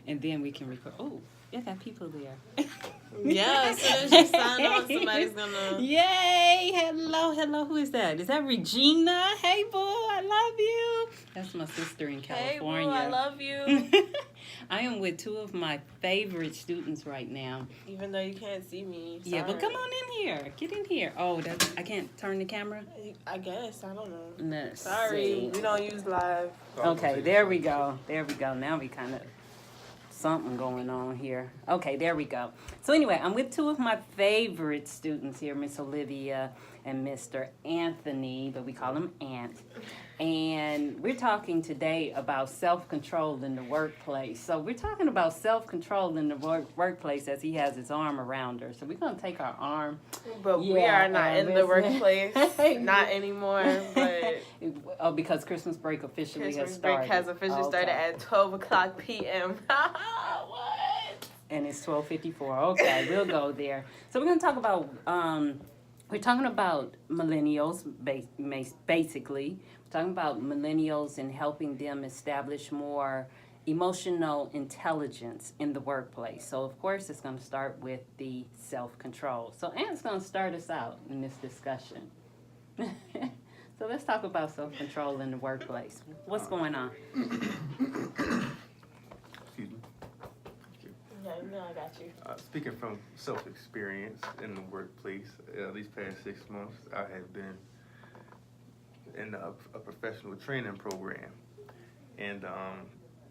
and then we can record. Oh, yeah, got people there. Yeah, as soon as you sign on, somebody's gonna. Yay! Hello. Who is that? Is that Regina? Hey, boo, I love you. That's my sister in California. Hey, boo, I love you. I am with two of my favorite students right now. Even though you can't see me. Sorry. Yeah, but come on in here. Get in here. Oh, I can't turn the camera? I guess. I don't know. Let's Sorry, see. we don't use live. Okay, there we go. Now we kind of something going on here. Okay, there we go. So anyway, I'm with two of my favorite students here, Miss Olivia and Mr. Anthony, but we call him Ant. And we're talking today about self-control in the workplace. So we're talking about self-control in the workplace as he has his arm around her. So we're going to take our arm. But we are not in the workplace. Not anymore. But because Christmas break officially has Christmas started. break has officially started at 12 o'clock p.m. What? And it's 12:54. Okay, we'll go there. So we're going to talk about, we're talking about millennials, basically. We're talking about millennials and helping them establish more emotional intelligence in the workplace. So, of course, it's going to start with the self-control. So, Ant's going to start us out in this discussion. So let's talk about self-control in the workplace. What's going on? Excuse me. No, I got you. Speaking from self-experience in the workplace, these past 6 months, I have been in a professional training program. And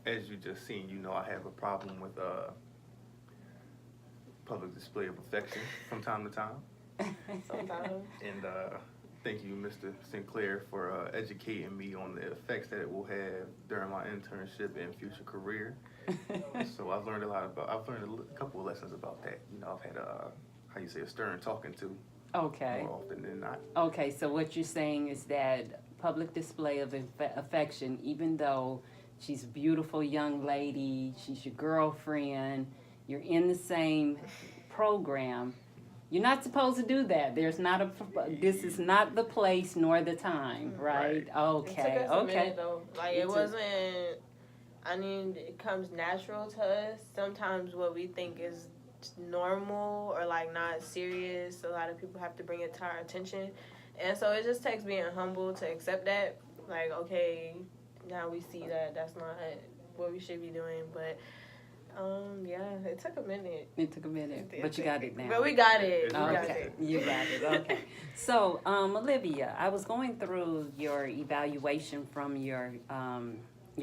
as you just seen, I have a problem with public display of affection from time to time. Sometimes. And thank you, Mr. Sinclair, for educating me on the effects that it will have during my internship and future career. So I've learned a couple of lessons about that. I've had a stern talking to. Okay. More often than not. Okay, so what you're saying is that public display of affection, even though she's a beautiful young lady, she's your girlfriend, you're in the same program, you're not supposed to do that. This is not the place nor the time, right? Okay, it took us a minute, though. It wasn't, it comes natural to us. Sometimes what we think is normal or not serious, a lot of people have to bring it to our attention. And so it just takes being humble to accept that. Okay, now we see that that's not what we should be doing. But it took a minute. But you got it now. But we got it. Okay, you got it. Okay. So, Olivia, I was going through your evaluation from your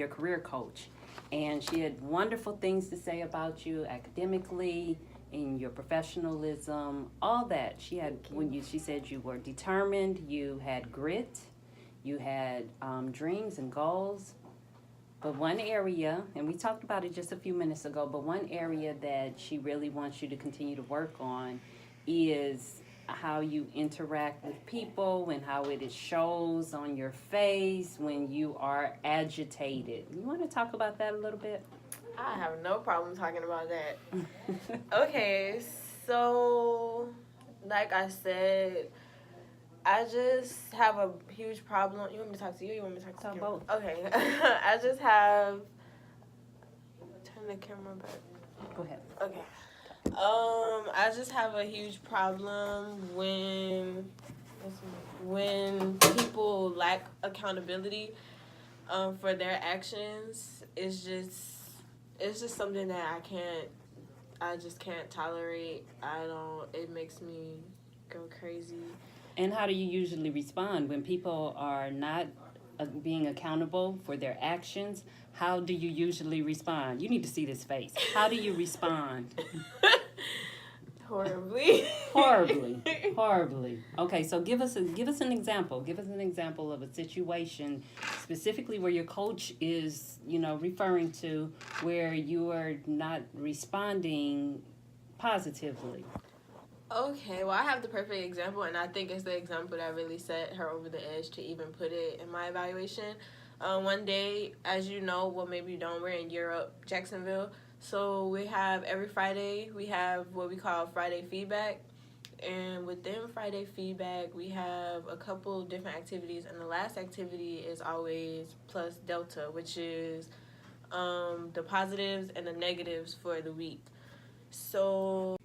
career coach, and she had wonderful things to say about you academically, in your professionalism, all that. She said you were determined, you had grit, you had dreams and goals. But one area, and we talked about it just a few minutes ago, but one area that she really wants you to continue to work on is how you interact with people and how it shows on your face when you are agitated. You want to talk about that a little bit? I have no problem talking about that. Okay, so like I said, I just have a huge problem. You want me to talk to you or you want me to talk to you? Both. Okay. I just have... Turn the camera back. Go ahead. Okay. I just have a huge problem when people lack accountability for their actions. It's just something that I just can't tolerate. It makes me go crazy. And how do you usually respond when people are not being accountable for their actions? How do you usually respond? You need to see this face. How do you respond? Horribly. Horribly. Okay, so give us an example. Give us an example of a situation specifically where your coach is, referring to where you are not responding positively. Okay, well, I have the perfect example, and I think it's the example that really set her over the edge to even put it in my evaluation. One day, as you know, well, maybe you don't, we're in Europe, Jacksonville. So we have every Friday, we have what we call Friday feedback. And within Friday feedback, we have a couple different activities. And the last activity is always plus Delta, which is the positives and the negatives for the week. So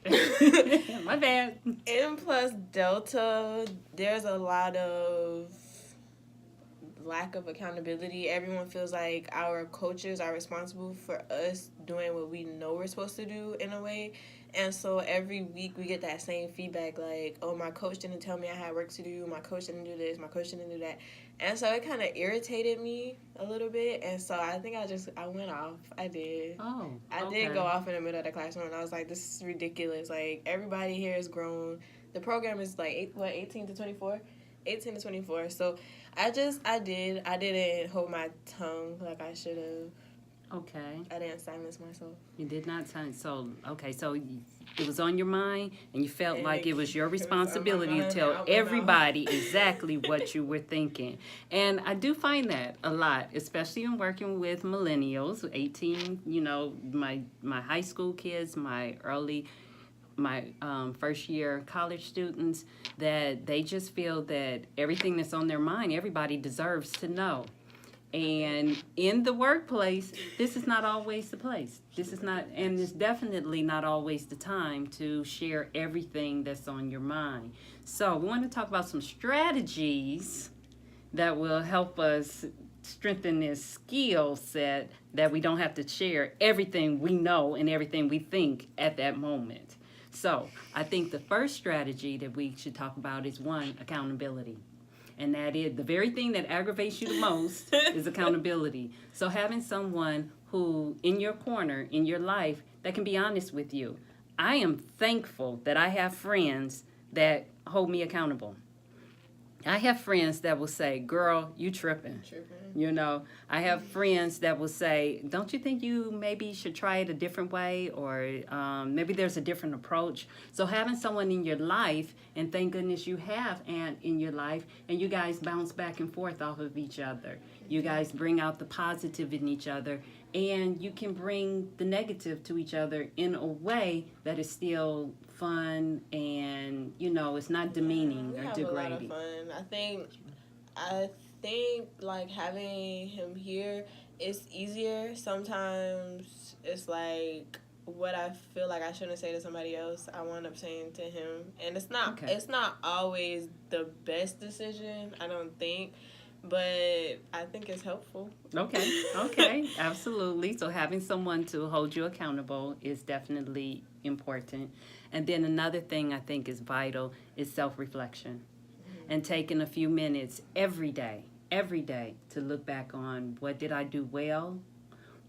My bad. N plus Delta, there's a lot of lack of accountability. Everyone feels like our coaches are responsible for us doing what we know we're supposed to do in a way. And so every week we get that same feedback like, oh, my coach didn't tell me I had work to do. My coach didn't do this. My coach didn't do that. And so it kind of irritated me a little bit. And so I think I went off. I did. Oh, I did go off in the middle of the classroom. And I was like, this is ridiculous. Like, everybody here is grown. The program is like, 18 to 24? 18 to 24. So I didn't hold my tongue like I should have. Okay. I didn't silence myself. You did not silence. So, okay, so it was on your mind, and you felt like it was your responsibility to tell everybody exactly what you were thinking. And I do find that a lot, especially in working with millennials, 18, my high school kids, my first year college students, that they just feel that everything that's on their mind, everybody deserves to know. And in the workplace, this is not always the place. And it's definitely not always the time to share everything that's on your mind. So we want to talk about some strategies that will help us strengthen this skill set that we don't have to share everything we know and everything we think at that moment. So I think the first strategy that we should talk about is one, accountability. And that is the very thing that aggravates you the most is accountability. So having someone who in your corner, in your life, that can be honest with you. I am thankful that I have friends that hold me accountable. I have friends that will say, girl, you tripping. I have friends that will say, don't you think you maybe should try it a different way, or maybe there's a different approach. So having someone in your life, and thank goodness you have Aunt in your life, and you guys bounce back and forth off of each other. You guys bring out the positive in each other, and you can bring the negative to each other in a way that is still fun and, it's not demeaning or degrading. We have a lot of fun. I think like having him here is easier. Sometimes it's like what I feel like I shouldn't say to somebody else, I wind up saying to him. And it's not always the best decision, I don't think. But I think it's helpful. Okay, absolutely. So having someone to hold you accountable is definitely important. And then another thing I think is vital is self-reflection. And taking a few minutes every day to look back on what did I do well,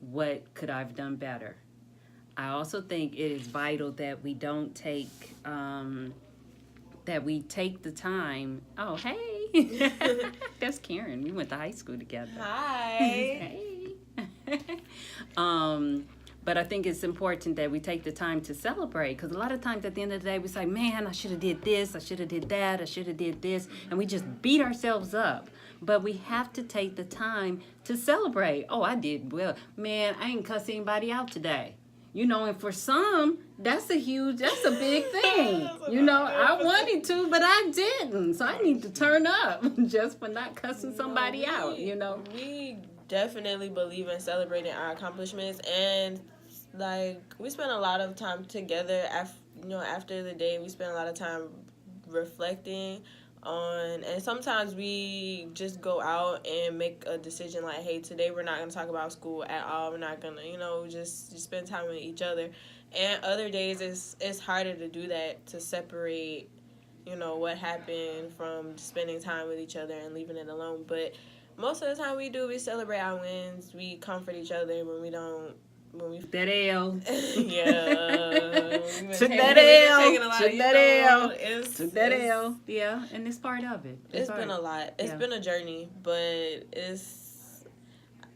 what could I have done better. I also think it is vital that we don't take, that we take the time. Oh, hey, that's Karen. We went to high school together. Hi. Hey. But I think it's important that we take the time to celebrate, because a lot of times at the end of the day we say, man, I should have did this, I should have did that, I should have did this, and we just beat ourselves up. But we have to take the time to celebrate. Oh, I did well. Man, I ain't cuss anybody out today. And for some, that's a big thing. I wanted to, but I didn't. So I need to turn up just for not cussing somebody out, We definitely believe in celebrating our accomplishments, and like we spend a lot of time together after the day. We spend a lot of time reflecting on, and sometimes we just go out and make a decision like, hey, today we're not going to talk about school at all. We're not going to just spend time with each other. And other days it's harder to do that, to separate what happened from spending time with each other and leaving it alone. But most of the time we celebrate our wins. We comfort each other when we that L. Yeah. Took that L. Yeah, and it's part of it. It's been a lot. It's been a journey, but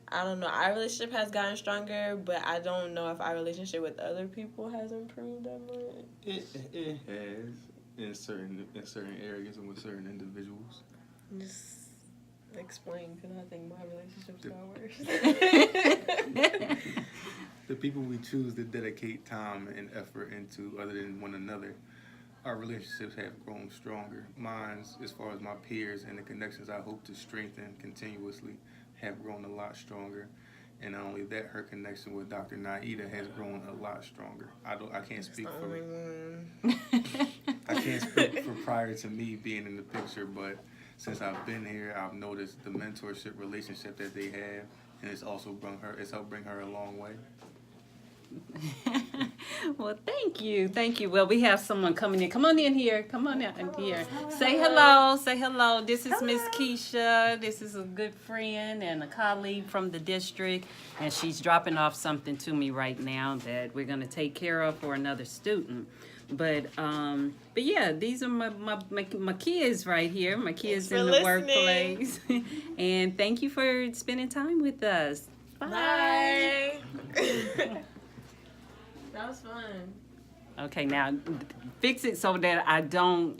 I don't know. Our relationship has gotten stronger, but I don't know if our relationship with other people has improved that much. It has in certain areas and with certain individuals. Just explain, because I think my relationship's got worse. The people we choose to dedicate time and effort into other than one another, our relationships have grown stronger. Mine, as far as my peers and the connections I hope to strengthen continuously. have grown a lot stronger. And not only that, her connection with Dr. Naida has grown a lot stronger. I can't speak for prior to me being in the picture, but since I've been here, I've noticed the mentorship relationship that they have, and it's helped bring her a long way. Well, thank you. Well, we have someone coming in. Come on in here. Say hello. This is Miss Keisha. This is a good friend and a colleague from the district, and she's dropping off something to me right now that we're going to take care of for another student. But yeah, these are my kids right here. My kids in the workplace. And thank you for spending time with us. Bye. That was fun. Okay, now fix it so that I don't